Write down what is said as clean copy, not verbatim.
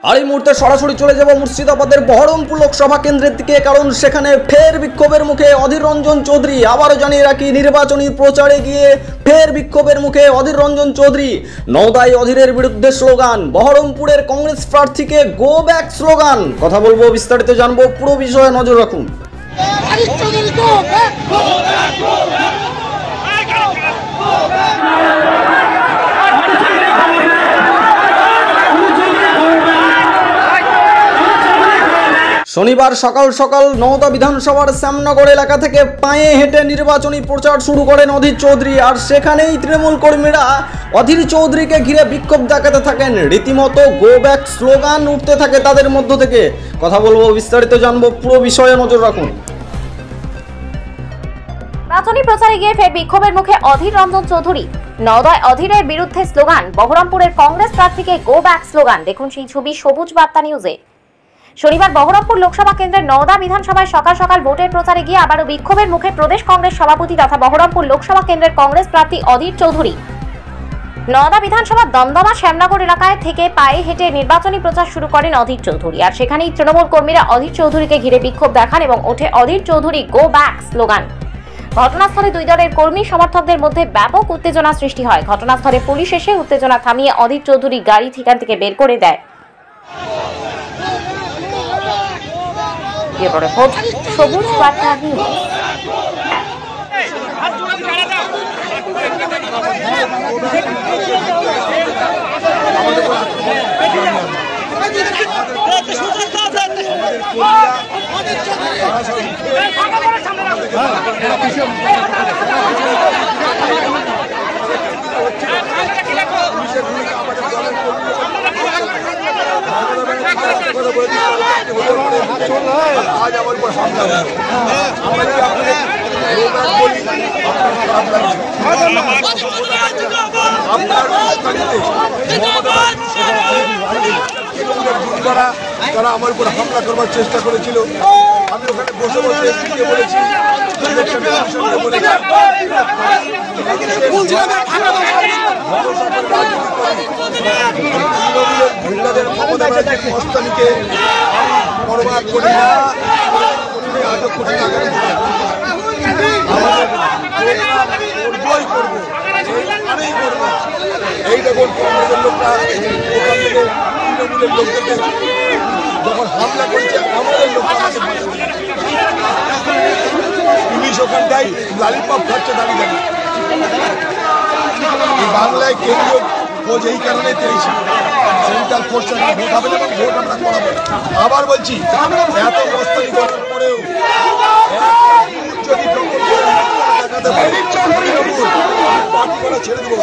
আর এই মুহূর্তে সরাসরি চলে যাব মুর্শিদাবাদের বহরমপুর লোকসভা কেন্দ্রের দিকে, কারণ সেখানে ফের বিক্ষোভের মুখে অধীর রঞ্জন চৌধুরী। আবারও জানিয়ে রাখি, নির্বাচনী প্রচারে গিয়ে ফের বিক্ষোভের মুখে অধীর রঞ্জন চৌধুরী। নওদায় অধীরের বিরুদ্ধে স্লোগান, বহরমপুরের কংগ্রেস প্রার্থীকে গো ব্যাক স্লোগান। কথা বলবো, বিস্তারিত জানবো, পুরো বিষয়ে নজর রাখুন। শনিবার সকাল সকাল নওদা বিধানসভার শ্যামনগর এলাকা থেকে পায়ে হেঁটে নির্বাচনী প্রচার শুরু করেন অধীর চৌধুরী। আর সেখানেই তৃণমূল কর্মীরা অধীর চৌধুরীকে ঘিরে বিক্ষোভ দেখাতে থাকেন। রীতিমতো গো ব্যাক স্লোগান উঠতে থাকে তাদের মধ্য থেকে। কথা বলবো, বিস্তারিত জানবো, পুরো বিষয়ে নজর রাখুন। নির্বাচনী প্রচারে গিয়ে ফের বিক্ষোভের মুখে অধীর রঞ্জন চৌধুরী। নওদায় অধীরের বিরুদ্ধে স্লোগান, বহরমপুরের কংগ্রেস প্রার্থীকে গো ব্যাক স্লোগান। দেখুন সেই ছবি সবুজ বার্তা নিউজে। শনিবার বহরমপুর লোকসভা কেন্দ্রের নওদা বিধানসভায় সকাল সকাল ভোটের প্রচারে গিয়ে আবারও বিক্ষোভের মুখে প্রদেশ কংগ্রেস সভাপতি তথা বহরমপুর লোকসভা কেন্দ্রের কংগ্রেস প্রার্থী অধীর চৌধুরী। নওদা বিধানসভার দমদমা শ্যামনগর এলাকায় থেকে পায়ে হেঁটে নির্বাচনী প্রচার শুরু করেন অধীর চৌধুরী। আর সেখানেই তৃণমূল কর্মীরা অধীর চৌধুরীকে ঘিরে বিক্ষোভ দেখান এবং ওঠে Adhir Chowdhury go back slogan. ঘটনাস্থলে দুই দলের কর্মী সমর্থকদের মধ্যে ব্যাপক উত্তেজনা সৃষ্টি হয়। ঘটনাস্থলে পুলিশ এসে উত্তেজনা থামিয়ে অধীর চৌধুরী গাড়ি সেখান থেকে বের করে দেয়। সবুজ বার্তা নিউজ। তারা আমার উপর হামলা করবার চেষ্টা করেছিল। আমি ওখানে বসে বসে এসপিকে বলেছি, মহিলাদের মস্তানিকে বরবাদ করি না, আজও কোটি টাকা করবই করবো, আমিই করবো। এই দেখুন কংগ্রেসের লোকরা ওখান থেকে তৃণমূলের লোকদেরকে যখন হামলা করছে, আমাদের লোকরা পুলিশ ওখানটাই লালিপপ খাচ্ছে দাঁড়িয়ে দাঁড়িয়ে। বাংলায় কেন্দ্রীয় খোঁজ এই কারণে চেয়েছি, সেন্ট্রাল ফোর্স ভোট হবে এবং ভোট আমরা করাবো। আবার বলছি, এত মস্তানি করার পরেও যদি দেখাতে পারি ছেড়ে দেবো।